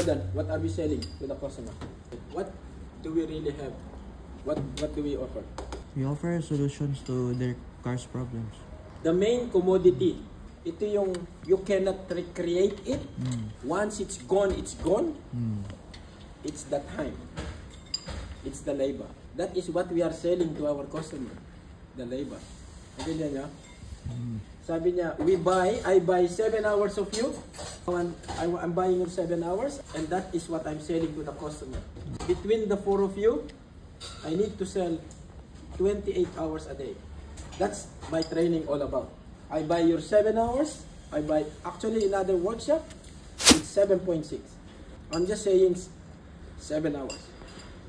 Jordan, what are we selling to the customer? What do we really have? What do we offer? We offer solutions to their car's problems. The main commodity, ito yung you cannot recreate it. Once it's gone, it's gone. It's the time. It's the labor. That is what we are selling to our customer. The labor. Nabilan niya? Sabi niya, I buy 7 hours of you. I'm buying you 7 hours, and that is what I'm selling to the customer. Between the 4 of you, I need to sell 28 hours a day. That's my training all about. I buy your 7 hours. Actually in other workshop, it's 7.6. I'm just saying 7 hours.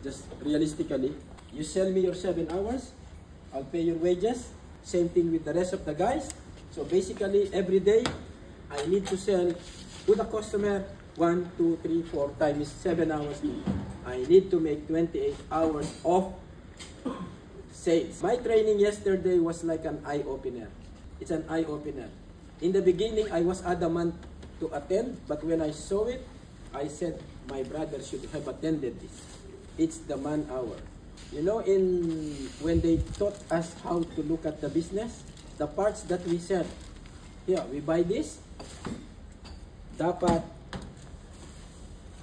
Just realistically, you sell me your 7 hours, I'll pay your wages. Same thing with the rest of the guys. So basically, every day, I need to sell to the customer 1, 2, 3, 4 times 7 hours. I need to make 28 hours of sales. My training yesterday was like an eye-opener. It's an eye-opener. In the beginning, I was adamant to attend, but when I saw it, I said, my brother should have attended this. It's the man-hour. You know, when they taught us how to look at the business, the parts that we sell, here, we buy this, dapat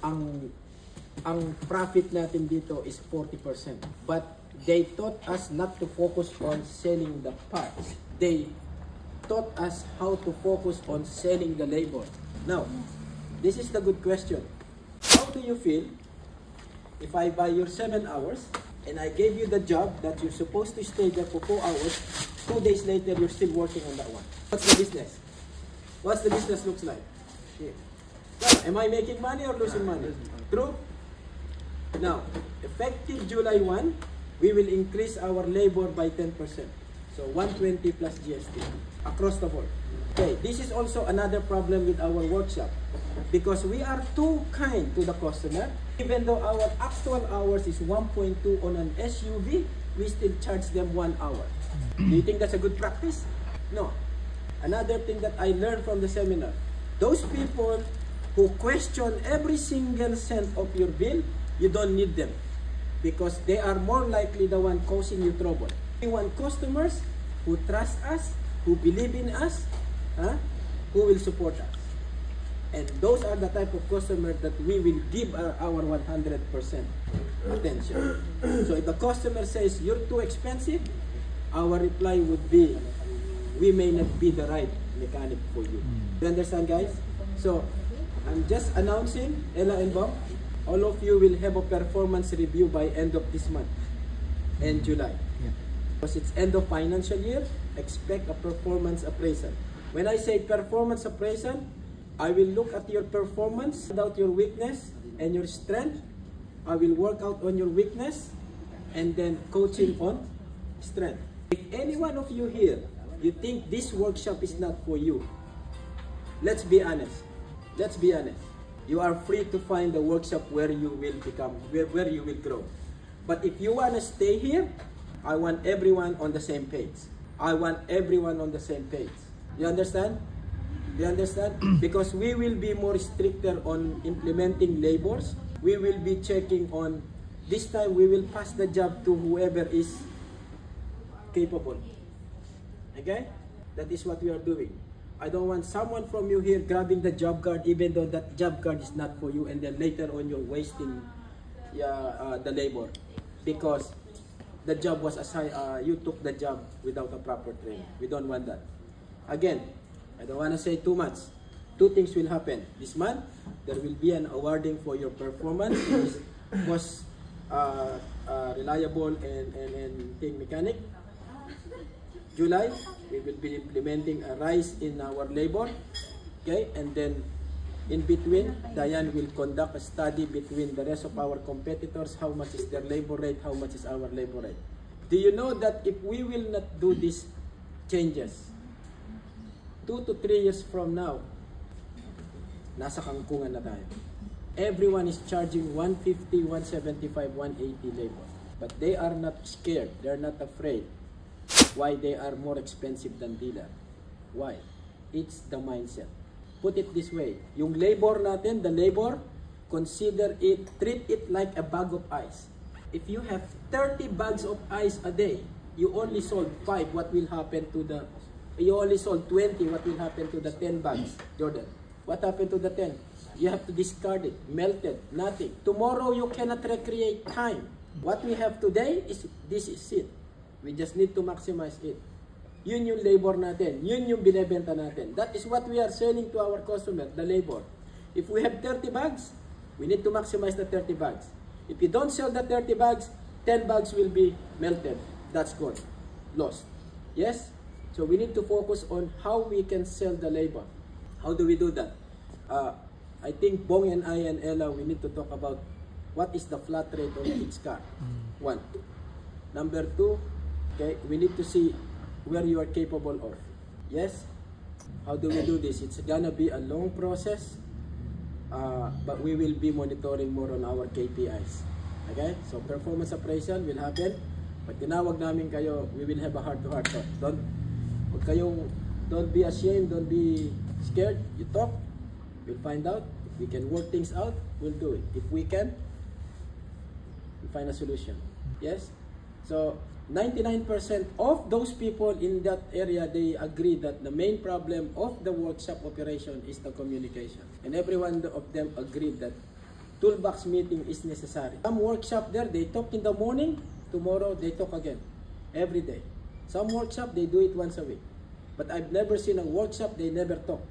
ang profit natin dito is 40%. But they taught us not to focus on selling the parts. They taught us how to focus on selling the labor. Now, this is the good question. How do you feel if I buy your 7 hours and I gave you the job that you're supposed to stay there for 4 hours, 2 days later you're still working on that one? What's the business? What's the business looks like? Yeah. Am I making money or losing money? True? Now, effective July 1, we will increase our labor by 10%. So 120 plus GST across the board. Okay, this is also another problem with our workshop because we are too kind to the customer. Even though our actual hours is 1.2 on an SUV, we still charge them 1 hour. Do you think that's a good practice? No. Another thing that I learned from the seminar, those people who question every single cent of your bill, you don't need them because they are more likely the one causing you trouble. We want customers who trust us, who believe in us, who will support us. And those are the type of customers that we will give our 100% attention. So if the customer says, you're too expensive, our reply would be, we may not be the right mechanic for you. You understand, guys? So I'm just announcing, Ella and Bob, all of you will have a performance review by end of this month, in July. Because it's end of financial year, expect a performance appraisal. When I say performance appraisal, I will look at your performance, find out your weakness and your strength. I will work out on your weakness and then coaching on strength. If any one of you here, you think this workshop is not for you, let's be honest. Let's be honest. You are free to find a workshop where you will become, where you will grow. But if you want to stay here, I want everyone on the same page. I want everyone on the same page. You understand? Do you understand? Because we will be more stricter on implementing labors. We will be checking on, this time we will pass the job to whoever is capable. Okay? That is what we are doing. I don't want someone from you here grabbing the job card even though that job card is not for you and then later on you're wasting the labor. Because the job was assigned, you took the job without a proper training. We don't want that. Again, I don't want to say too much. Two things will happen. This month, there will be an awarding for your performance. It was reliable and thing mechanic. July, we will be implementing a rise in our labor. Okay, and then in between, Diane will conduct a study between the rest of our competitors. How much is their labor rate? How much is our labor rate? Do you know that if we will not do these changes, 2 to 3 years from now, nasa kangkungan na tayo. Everyone is charging 150, 175, 180 labor. But they are not scared. They are not afraid. Why they are more expensive than dealer? Why? It's the mindset. Put it this way. Yung labor natin, the labor, treat it like a bag of ice. If you have 30 bags of ice a day, you only sold 5, what will happen to the, you only sold 20, what will happen to the 10 bags, Jordan? What happened to the 10? You have to discard it, melted, nothing. Tomorrow you cannot recreate time. What we have today is, this is it. We just need to maximize it. Yun yung labor natin, yun yung binebenta natin. That is what we are selling to our customer, the labor. If we have 30 bags, we need to maximize the 30 bags. If you don't sell the 30 bags, 10 bags will be melted. That's gone, lost. Yes? So we need to focus on how we can sell the labor. How do we do that? I think Bong and I and Ella, we need to talk about what is the flat rate of each car. 1. Number 2, okay, we need to see where you are capable of. Yes? How do we do this? It's gonna be a long process, but we will be monitoring more on our KPIs. Okay? So performance appraisal will happen. Pag tinawag namin kayo, we will have a heart-to-heart talk. Don't be ashamed, don't be scared. You talk, we'll find out. If we can work things out, we'll do it. If we can, we'll find a solution. Yes? So 99% of those people in that area, they agree that the main problem of the workshop operation is the communication. And every one of them agreed that toolbox meeting is necessary. Some workshop there, they talk in the morning, tomorrow they talk again, every day. Some workshop, they do it once a week. But I've never seen a workshop, they never talk.